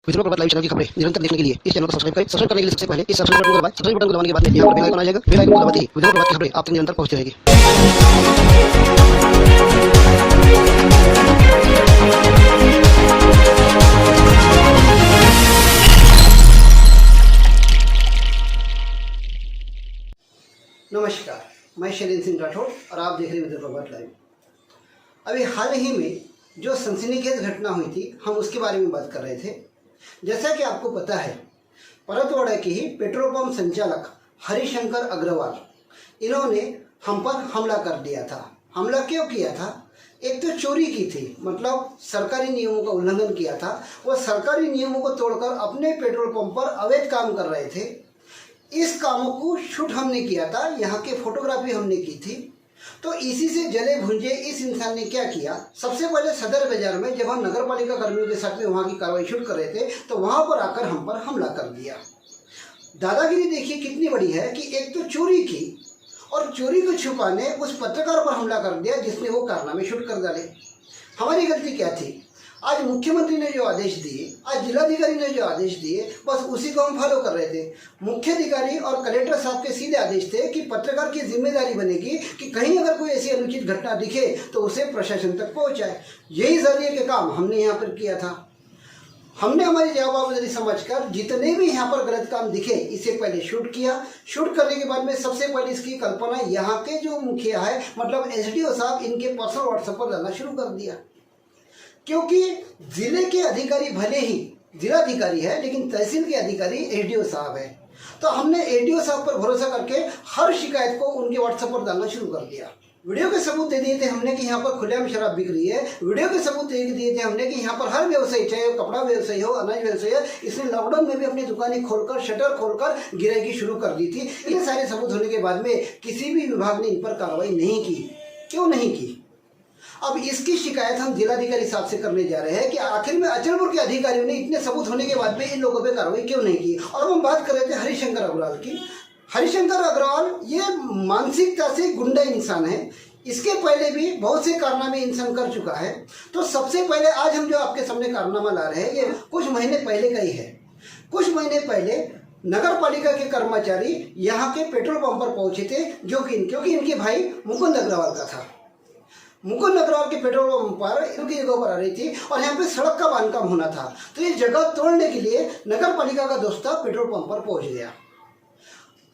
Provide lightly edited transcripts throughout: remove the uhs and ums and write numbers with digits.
विद्रोह प्रभात live channel की खबरें निरंतर देखने के लिए इस चैनल को सब्सक्राइब करें। सब्सक्राइब करने के लिए सबसे पहले इस सब्सक्राइब बटन को दबाएं। सब्सक्राइब बटन को दबाने के बाद में यहाँ पर बेल आइकन आ जाएगा। बेल आइकन को दबाते ही विद्रोह प्रभात की खबरें आप तक निरंतर पहुंचती रहेगी। नमस्कार, मैं शैलेंद्र सिंह राठौड़ और आप देख रहे हैं विद्रोह प्रभात लाइव। अभी हाल ही में जो सनसनीखेज घटना हुई थी, हम उसके बारे में बात कर रहे थे। जैसा कि आपको पता है, परतवाड़ा के ही पेट्रोल पंप संचालक हरिशंकर अग्रवाल, इन्होंने हम पर हमला कर दिया था। हमला क्यों किया था? एक तो चोरी की थी, मतलब सरकारी नियमों का उल्लंघन किया था। वो सरकारी नियमों को तोड़कर अपने पेट्रोल पंप पर अवैध काम कर रहे थे। इस कामों को शूट हमने किया था, यहाँ के फोटोग्राफी हमने की थी। तो इसी से जले भुंजे इस इंसान ने क्या किया, सबसे पहले सदर बाजार में जब हम नगर पालिका कर्मियों के साथ में वहाँ की कार्रवाई शूट कर रहे थे, तो वहाँ पर आकर हम पर हमला कर दिया। दादागिरी देखिए कितनी बड़ी है कि एक तो चोरी की और चोरी को छुपाने उस पत्रकार पर हमला कर दिया जिसने वो कारनामे शूट कर डाले। हमारी गलती क्या थी? आज मुख्यमंत्री ने जो आदेश दिए, आज जिलाधिकारी ने जो आदेश दिए, बस उसी को हम फॉलो कर रहे थे। मुख्याधिकारी और कलेक्टर साहब के सीधे आदेश थे कि पत्रकार की जिम्मेदारी बनेगी कि कहीं अगर कोई ऐसी अनुचित घटना दिखे तो उसे प्रशासन तक पहुंचाए। यही जरिए के काम हमने यहाँ पर किया था। हमने हमारी जवाबदारी समझकर जितने भी यहाँ पर गलत काम दिखे, इससे पहले शूट किया। शूट करने के बाद में सबसे पहले इसकी कल्पना यहाँ के जो मुखिया है, मतलब SDO साहब, इनके पर्सनल व्हाट्सएप पर डालना शुरू कर दिया। क्योंकि जिले के अधिकारी भले ही जिलाधिकारी है, लेकिन तहसील के अधिकारी SDO साहब है। तो हमने SDO साहब पर भरोसा करके हर शिकायत को उनके व्हाट्सएप पर डालना शुरू कर दिया। वीडियो के सबूत दे दिए थे हमने कि यहाँ पर खुलेआम शराब बिक रही है। वीडियो के सबूत दे दिए थे हमने कि यहाँ पर हर व्यवसायी, चाहे कपड़ा व्यवसायी हो, अनाज व्यवसायी हो, इसने लॉकडाउन में भी अपनी दुकानें खोलकर, शटर खोलकर गिराई शुरू कर दी थी। ये सारे सबूत होने के बाद में किसी भी विभाग ने इन पर कार्रवाई नहीं की। क्यों नहीं की? अब इसकी शिकायत हम जिलाधिकारी साहब से करने जा रहे हैं कि आखिर में अचलपुर के अधिकारियों ने इतने सबूत होने के बाद में इन लोगों पे कार्रवाई क्यों नहीं की। और हम बात कर रहे थे हरिशंकर अग्रवाल की। हरिशंकर अग्रवाल ये मानसिकता से गुंडा इंसान है। इसके पहले भी बहुत से कारनामे इंसान कर चुका है। तो सबसे पहले आज हम जो आपके सामने कारनामा ला रहे हैं, ये कुछ महीने पहले का ही है। कुछ महीने पहले नगर पालिका के कर्मचारी यहाँ के पेट्रोल पंप पर पहुंचे थे, क्योंकि इनके भाई मुकुंद अग्रवाल का था। मुकुंद अग्रवाल के पेट्रोल पंप पर इनकी जगह पर आ रही थी और यहाँ पे सड़क का बांधकाम होना था। तो ये जगह तोड़ने के लिए नगर पालिका का दोस्ता पेट्रोल पंप पर पहुंच गया।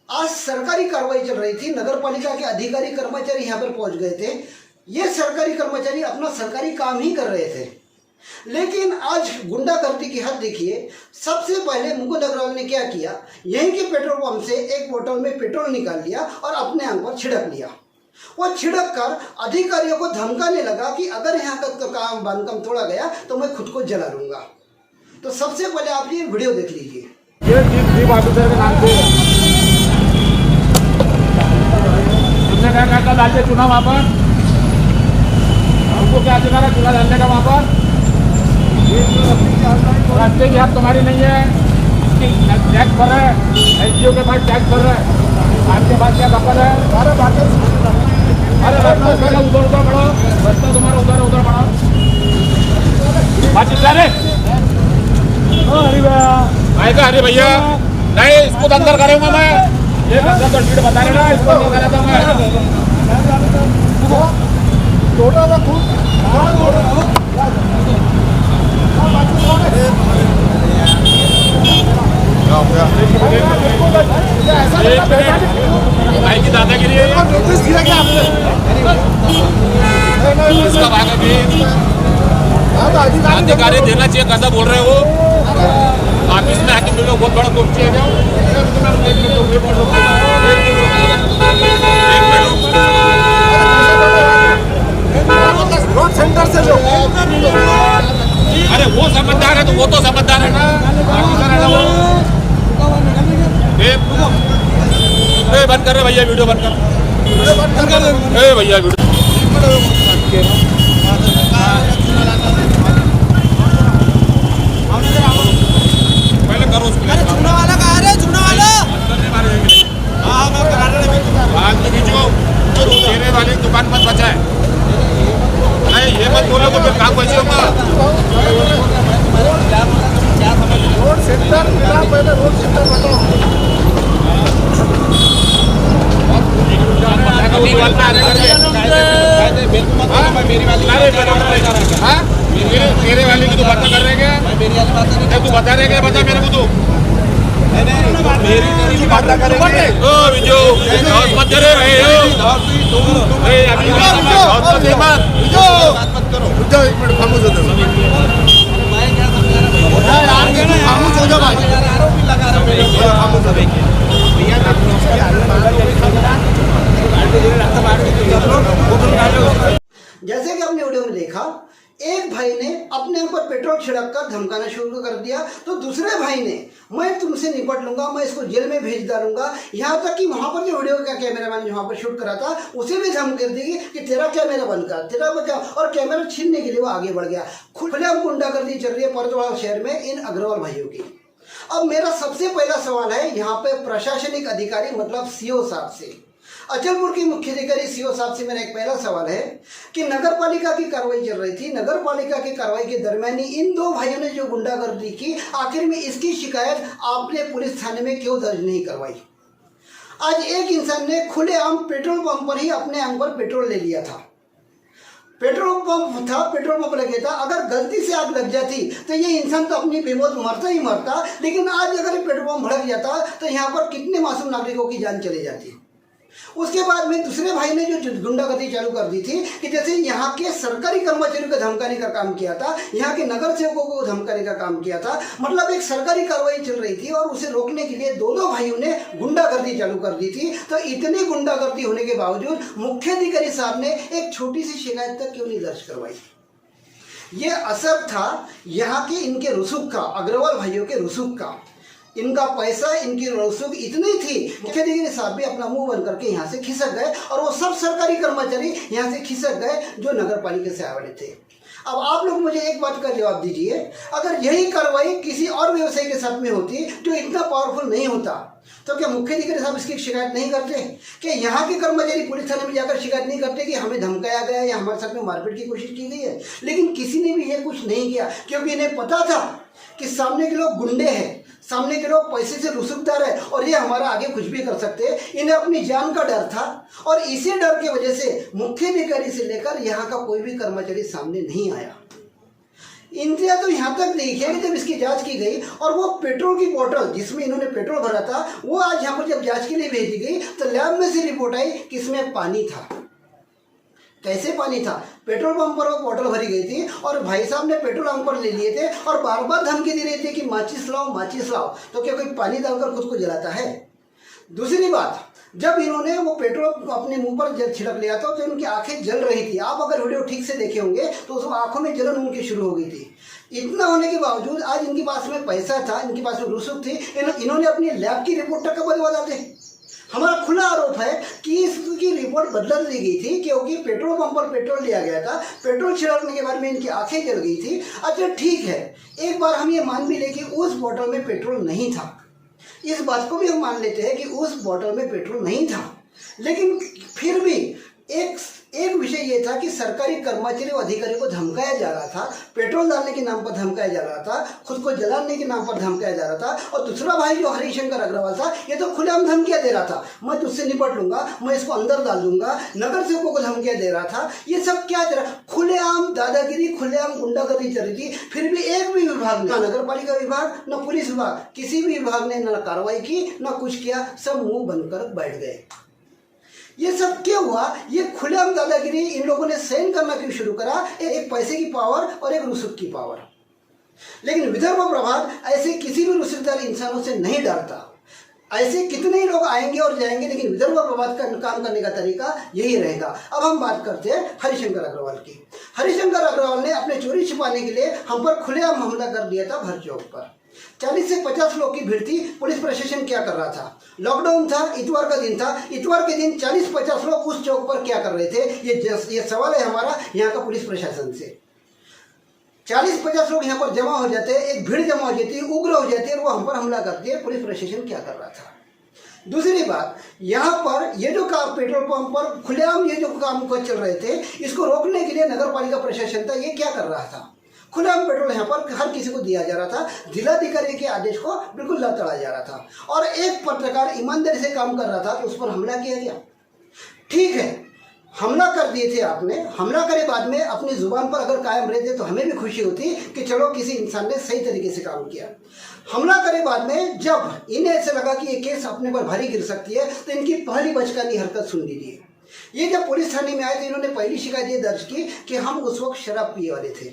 आज सरकारी कार्रवाई चल रही थी, नगर पालिका के अधिकारी कर्मचारी यहाँ पर पहुंच गए थे। ये सरकारी कर्मचारी अपना सरकारी काम ही कर रहे थे, लेकिन आज गुंडागर्दी की हद देखिए। सबसे पहले मुकुंद अग्रवाल ने क्या किया, यहीं के पेट्रोल पंप से एक बोतल में पेट्रोल निकाल लिया और अपने आंख पर छिड़क लिया। वो छिड़क कर अधिकारियों को धमकाने लगा कि अगर यहाँ का तो काम बांधकाम तोड़ा गया तो मैं खुद को जला लूंगा। तो सबसे पहले आप ये वीडियो देख लीजिए। ये चीफ ऑफिसर के नाम से तुमने क्या कल डाल चुना वहाँ पर, हमको क्या चुना है चुना डालने का वहाँ पर? रास्ते की हाथ तुम्हारी नहीं है, टैक्स भर रहा है, SDO के पास टैक्स भर रहा है, आपके पास क्या दखल है? अरे रास्ता उधर उधर बढ़ो, रास्ता तुम्हारा उधर उधर बढ़ो। बातचीत कर रहे? अरे भैया नहीं, इसको अंदर करूंगा मैं। ये अंदर तो सीट बता रहे ना, इसको अंदर करा था मैं। भाई की दादागिरी है, नोटिस दिया क्या आपने? इसका भाग अभी अधिकारी देना चाहिए, कैसा बोल रहे हो? ऑफिस में आके लोग बहुत बड़ा कुर्सी है। रोड सेंटर से लो। अरे वो समझदार है तो वो तो समझदार है ना, बंद कर रहे भैया, वीडियो बंद कर भैया वीडियो। पहले करो उसको। अरे चुना वाला कहाँ है? चुना वाला हाँ मैं करा रहा हूँ। तेरे वाली दुकान मत बचाए, नहीं ये मत बोलो तो फिर काम कैसे होगा? पहले रोड सेक्टर बताओ। मेरे वाले की तो बात कर रहे हैं, तू बता रहे हैं, बता मेरे को तो मेरी बात करेंगे। ओ विजो मत करे अभी मत करो, एक मिनट खामोश हो जाओ, खामोश हो जाओ भाई, आरोपी लगा रहे हो, खामोश हो जाइए भैया। जैसे कि आपने वीडियो में देखा, एक भाई ने अपने ऊपर पेट्रोल छिड़क कर धमकाना शुरू कर दिया, तो दूसरे भाई ने मैं तुमसे निपट लूंगा, मैं इसको जेल में भेज डालूंगा, यहाँ तक कि वहां पर जो वीडियो का कैमरामैन जो वहां पर शूट करा था उसे भी धमकी दी कि तेरा कैमरा बंद कर, तेरा क्या, और कैमरा छीनने के लिए वो आगे बढ़ गया। खुलेआम गुंडागर्दी चल रही है परतवाड़ा शहर में इन अग्रवाल भाइयों की। अब मेरा सबसे पहला सवाल है यहाँ पे प्रशासनिक अधिकारी मतलब सीओ साहब से, अचलपुर की मुख्य अधिकारी सीओ साहब से मेरा एक पहला सवाल है कि नगर पालिका की कार्रवाई चल रही थी, नगर पालिका की कार्रवाई के दरमियान इन दो भाइयों ने जो गुंडागर्दी की, आखिर में इसकी शिकायत आपने पुलिस थाने में क्यों दर्ज नहीं करवाई? आज एक इंसान ने खुलेआम पेट्रोल पंप पर ही अपने अंग पर पेट्रोल ले लिया था, पेट्रोल पंप था, पेट्रोल पंप लगे था, अगर गलती से आग लग जाती तो ये इंसान तो अपनी बेमौत मरता ही मरता, लेकिन आज अगर पेट्रोल पंप भड़क जाता तो यहाँ पर कितने मासूम नागरिकों की जान चली जाती। उसके बाद में दूसरे भाई ने जो गुंडागर्दी चालू कर दी थी कि जैसे यहाँ के सरकारी कर्मचारियों को धमकाने का काम किया था, यहाँ के नगर सेवकों को धमकाने का काम किया था, मतलब एक सरकारी कार्रवाई चल रही थी और उसे रोकने के लिए दोनों भाइयों ने गुंडागर्दी चालू कर दी थी। तो इतनी गुंडागर्दी होने के बावजूद मुख्य अधिकारी साहब ने एक छोटी सी शिकायत तक क्यों नहीं दर्ज करवाई? ये असर था यहाँ के इनके रसूख का, अग्रवाल भाइयों के रसूख का, इनका पैसा, इनकी रसूख इतनी थी, मुख्य अधिकारी साहब भी अपना मुंह बंद करके यहाँ से खिसक गए और वो सब सरकारी कर्मचारी यहाँ से खिसक गए जो नगर पालिका से आए वाले थे। अब आप लोग मुझे एक बात का जवाब दीजिए, अगर यही कार्रवाई किसी और व्यवसायी के साथ में होती जो इतना पावरफुल नहीं होता, तो क्या मुख्य अधिकारी साहब इसकी शिकायत नहीं करते? कि यहाँ के कर्मचारी पुलिस थाने में जाकर शिकायत नहीं करते कि हमें धमकाया गया या हमारे साथ में मारपीट की कोशिश की गई है? लेकिन किसी ने भी ये कुछ नहीं किया, क्योंकि इन्हें पता था कि सामने के लोग गुंडे हैं, सामने के लोग पैसे से रुसूखदार है और ये हमारा आगे कुछ भी कर सकते हैं। इन्हें अपनी जान का डर था और इसी डर की वजह से मुख्य अधिकारी से लेकर यहाँ का कोई भी कर्मचारी सामने नहीं आया। इंतजार तो यहाँ तक देखिए कि जब इसकी जांच की गई और वो पेट्रोल की बोतल जिसमें इन्होंने पेट्रोल भरा था वो आज यहाँ पर जब जांच के लिए भेजी गई तो लैब में से रिपोर्ट आई कि इसमें पानी था। कैसे पानी था? पेट्रोल पंप पर वो बोतल भरी गई थी और भाई साहब ने पेट्रोल पंप पर ले लिए थे और बार बार धमकी दे रहे थे कि माचिस लाओ, माचिस लाओ। तो क्या कोई पानी डालकर खुद को जलाता है? दूसरी बात, जब इन्होंने वो पेट्रोल अपने मुंह पर जब छिड़क लिया था तो इनकी आंखें जल रही थी। आप अगर वीडियो ठीक से देखे होंगे तो उस आंखों में जलन उनकी शुरू हो गई थी। इतना होने के बावजूद आज इनके पास में पैसा था, इनके पास में रसूख थी, इन्होंने अपनी लैब की रिपोर्ट तक बदलवा दी। हमारा खुला आरोप है कि इसकी रिपोर्ट बदल दी गई थी क्योंकि पेट्रोल पंप पर पेट्रोल लिया गया था, पेट्रोल छिड़कने के बाद में इनकी आंखें जल गई थी। अच्छा ठीक है, एक बार हम ये मान भी ले कि उस बोतल में पेट्रोल नहीं था, इस बात को भी हम मान लेते हैं कि उस बोतल में पेट्रोल नहीं था, लेकिन फिर भी एक विषय ये था कि सरकारी कर्मचारी और अधिकारियों को धमकाया जा रहा था, पेट्रोल डालने के नाम पर धमकाया जा रहा था, खुद को जलाने के नाम पर धमकाया जा रहा था। और दूसरा भाई जो हरिशंकर अग्रवाल था ये तो खुलेआम धमकियां दे रहा था, मैं तुझसे निपट लूंगा, मैं इसको अंदर डाल दूंगा, नगर सेवकों को धमकियां दे रहा था। ये सब क्या चल रहा? खुलेआम दादागिरी, खुलेआम गुंडागर्दी चल रही थी। फिर भी एक भी विभाग ने, नगर पालिका विभाग, न पुलिस विभाग, किसी भी विभाग ने न कार्रवाई की न कुछ किया, सब मुंह बंद कर बैठ गए। ये सब क्या हुआ? ये खुलेआम दादागिरी इन लोगों ने सहन करना क्यों शुरू करा? एक पैसे की पावर और एक रसूख की पावर। लेकिन विदर्भ प्रभात ऐसे किसी भी रसूखदार इंसानों से नहीं डरता। ऐसे कितने ही लोग आएंगे और जाएंगे, लेकिन विदर्भ प्रभात का काम करने का तरीका यही रहेगा। अब हम बात करते हैं हरिशंकर अग्रवाल की। हरिशंकर अग्रवाल ने अपने चोरी छिपाने के लिए हम पर खुलेआम हमला कर दिया था भर चौक पर। 40 से 50 लोग की भीड़ थी। पुलिस प्रशासन क्या कर रहा था? लॉकडाउन था, इतवार का दिन था, इतवार के दिन 40-50 लोग उस चौक पर क्या कर रहे थे? ये सवाल है हमारा यहाँ का पुलिस प्रशासन से। 40-50 लोग यहाँ पर जमा हो जाते हैं, एक भीड़ जमा हो जाती है, उग्र हो जाती है और वो हम पर हमला करती है। पुलिस प्रशासन क्या कर रहा था? दूसरी बात, यहाँ पर ये जो काम पेट्रोल पंप पर खुलेआम ये जो काम को चल रहे थे, इसको रोकने के लिए नगर पालिका प्रशासन था, ये क्या कर रहा था? खुलेआम पेट्रोल यहाँ पर हर किसी को दिया जा रहा था। जिलाधिकारी के आदेश को बिल्कुल लताड़ा जा रहा था और एक पत्रकार ईमानदारी से काम कर रहा था तो उस पर हमला किया गया। ठीक है, हमला कर दिए थे आपने, हमला करे बाद में अपनी जुबान पर अगर कायम रहते तो हमें भी खुशी होती कि चलो किसी इंसान ने सही तरीके से काम किया। हमला करे बाद में जब इन्हें ऐसे लगा कि ये केस अपने पर भारी गिर सकती है तो इनकी पहली बचकानी हरकत सुन लीजिए। ये जब पुलिस थाने में आए तो इन्होंने पहली शिकायत ये दर्ज की कि हम उस वक्त शराब पिए वाले थे।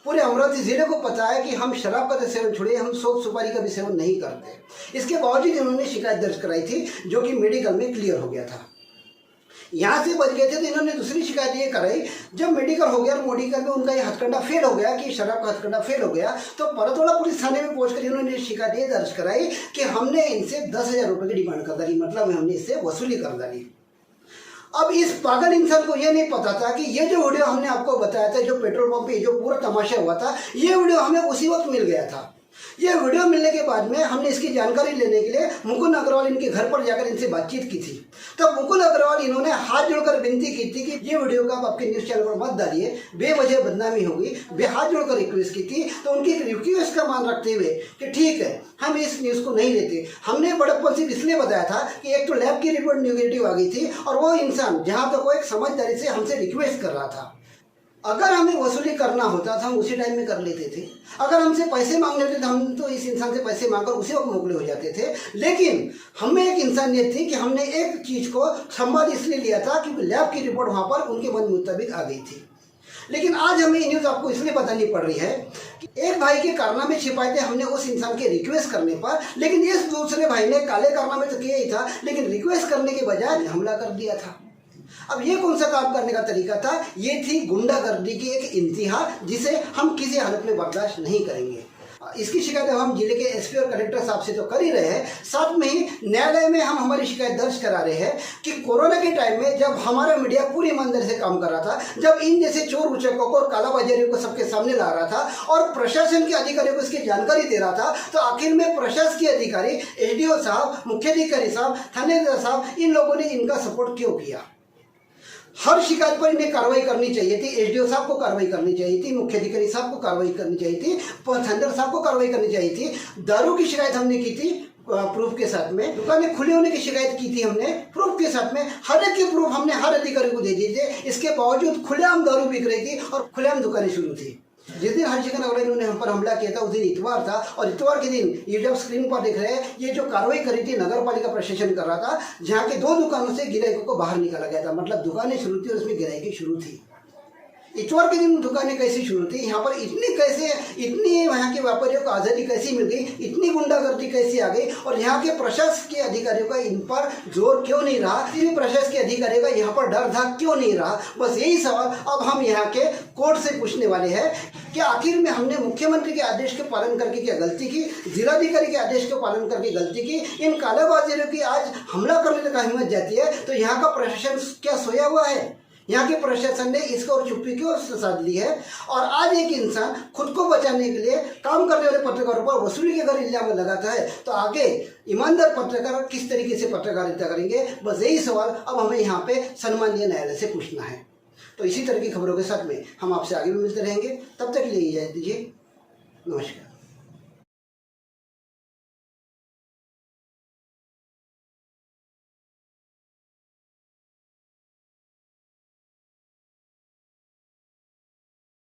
पूरे अमरावती जिले को पता है कि हम शराब का तो सेवन छोड़िए, हम शौक सुपारी का भी सेवन नहीं करते। इसके बावजूद इन्होंने शिकायत दर्ज कराई थी जो कि मेडिकल में क्लियर हो गया था। यहाँ से बच गए थे तो इन्होंने दूसरी शिकायत ये कराई, जब मेडिकल हो गया और मेडिकल में उनका ये हथकंडा फेल हो गया कि शराब का हथकंडा फेल हो गया तो परतोड़ा पुलिस थाने में पहुंचकर इन्होंने शिकायत ये दर्ज कराई कि हमने इनसे 10,000 रुपये की डिमांड कर डाली, मतलब हमने इससे वसूली कर डाली। अब इस पागल इंसान को ये नहीं पता था कि ये जो वीडियो हमने आपको बताया था, जो पेट्रोल पंप पे जो पूरा तमाशा हुआ था, ये वीडियो हमें उसी वक्त मिल गया था। ये वीडियो मिलने के बाद में हमने इसकी जानकारी लेने के लिए मुकुंद अग्रवाल इनके घर पर जाकर इनसे बातचीत की थी। तब मुकुंद अग्रवाल इन्होंने हाथ जोड़कर विनती की थी कि ये वीडियो का आप आपके न्यूज़ चैनल पर मत डालिए, बेवजह बदनामी होगी। वे हाथ जोड़कर रिक्वेस्ट की थी तो उनकी रिक्वेस्ट का मान रखते हुए कि ठीक है हम इस न्यूज़ को नहीं लेते। हमने बड़प्पन सिर्फ इसलिए बताया था कि एक तो लैब की रिपोर्ट नेगेटिव आ गई थी और वो इंसान जहाँ तक वो एक समझदारी से हमसे रिक्वेस्ट कर रहा था। अगर हमें वसूली करना होता तो हम उसी टाइम में कर लेते थे। अगर हमसे पैसे मांग लेते तो हम तो इस इंसान से पैसे मांगकर उसी वक्त मोकले हो जाते थे। लेकिन हमें एक इंसानियत थी कि हमने एक चीज़ को संवाद इसलिए लिया था कि लैब की रिपोर्ट वहाँ पर उनके मन मुताबिक आ गई थी। लेकिन आज हमें ये न्यूज़ आपको इसलिए बतानी पड़ रही है कि एक भाई के कारनामे छिपाए थे हमने उस इंसान के रिक्वेस्ट करने पर, लेकिन इस दूसरे भाई ने काले कारनामे तो किया ही था लेकिन रिक्वेस्ट करने के बजाय हमला कर दिया था। अब ये कौन सा काम करने का तरीका था? ये थी गुंडागर्दी की एक इंतहा जिसे हम किसी हालत में बर्दाश्त नहीं करेंगे। इसकी शिकायत हम जिले के एसपी और कलेक्टर साहब से तो कर ही रहे हैं, साथ में ही न्यायालय में हम हमारी शिकायत दर्ज करा रहे हैं कि कोरोना के टाइम में जब हमारा मीडिया पूरी ईमानदारी से काम कर रहा था, जब इन जैसे चोर उचक्कों को और कालाबाजारियों को सबके सामने ला रहा था और प्रशासन के अधिकारियों को इसकी जानकारी दे रहा था, तो आखिर में प्रशासकीय अधिकारी एसडीओ साहब, मुख्याधिकारी साहब, थानेदार साहब, इन लोगों ने इनका सपोर्ट क्यों किया? हर शिकायत पर इन्हें कार्रवाई करनी चाहिए थी। एसडीओ साहब को कार्रवाई करनी चाहिए थी, मुख्याधिकारी साहब को कार्रवाई करनी चाहिए थी, थानेदार साहब को कार्रवाई करनी चाहिए थी। दारू की शिकायत हमने की थी प्रूफ के साथ में, दुकानें खुले होने की शिकायत की थी हमने प्रूफ के साथ में, हर एक की प्रूफ हमने हर अधिकारी को दे दिए थे। इसके बावजूद खुलेआम दारू बिक रही थी और खुलेआम दुकानें शुरू थी। जिस दिन हर्षिका नगर इन्होंने हम पर हमला किया था उस दिन इतवार था और इतवार के दिन ये जब स्क्रीन पर देख रहे हैं, ये जो कार्रवाई करी थी नगर पालिका प्रशासन कर रहा था, जहाँ के 2 दुकानों से गिराइकों को बाहर निकाला गया था, मतलब दुकानें शुरू थी और उसमें गिराइकी शुरू थी। इतवार के दिन दुकानें कैसी शुरू थी, यहाँ पर इतनी यहाँ के व्यापारियों को आज़ादी कैसी मिल गई, इतनी गुंडागर्दी कैसी आ गई और यहाँ के प्रशासकीय अधिकारियों का इन पर जोर क्यों नहीं रहा, किसी भी प्रशासकीय अधिकारियों का यहाँ पर डर धाक क्यों नहीं रहा? बस यही सवाल अब हम यहाँ के कोर्ट से पूछने वाले हैं कि आखिर में हमने मुख्यमंत्री के आदेश के पालन करके क्या गलती की, जिलाधिकारी के आदेश के पालन करके गलती की? इन कालाबाजारियों की आज हमला करने का हिम्मत जाती है तो यहाँ का प्रशासन क्या सोया हुआ है? यहाँ के प्रशासन ने इसको और चुप्पी क्यों साध ली है? और आज एक इंसान खुद को बचाने के लिए काम करने वाले पत्रकारों पर वसूली के अगर इल्जाम लगाता है तो आगे ईमानदार पत्रकार किस तरीके से पत्रकारिता करेंगे? बस यही सवाल अब हमें यहाँ पे सम्मानीय न्यायालय से पूछना है। तो इसी तरह की खबरों के साथ में हम आपसे आगे भी मिलते रहेंगे। तब तक के लिए इजाज़त दीजिए। नमस्कार।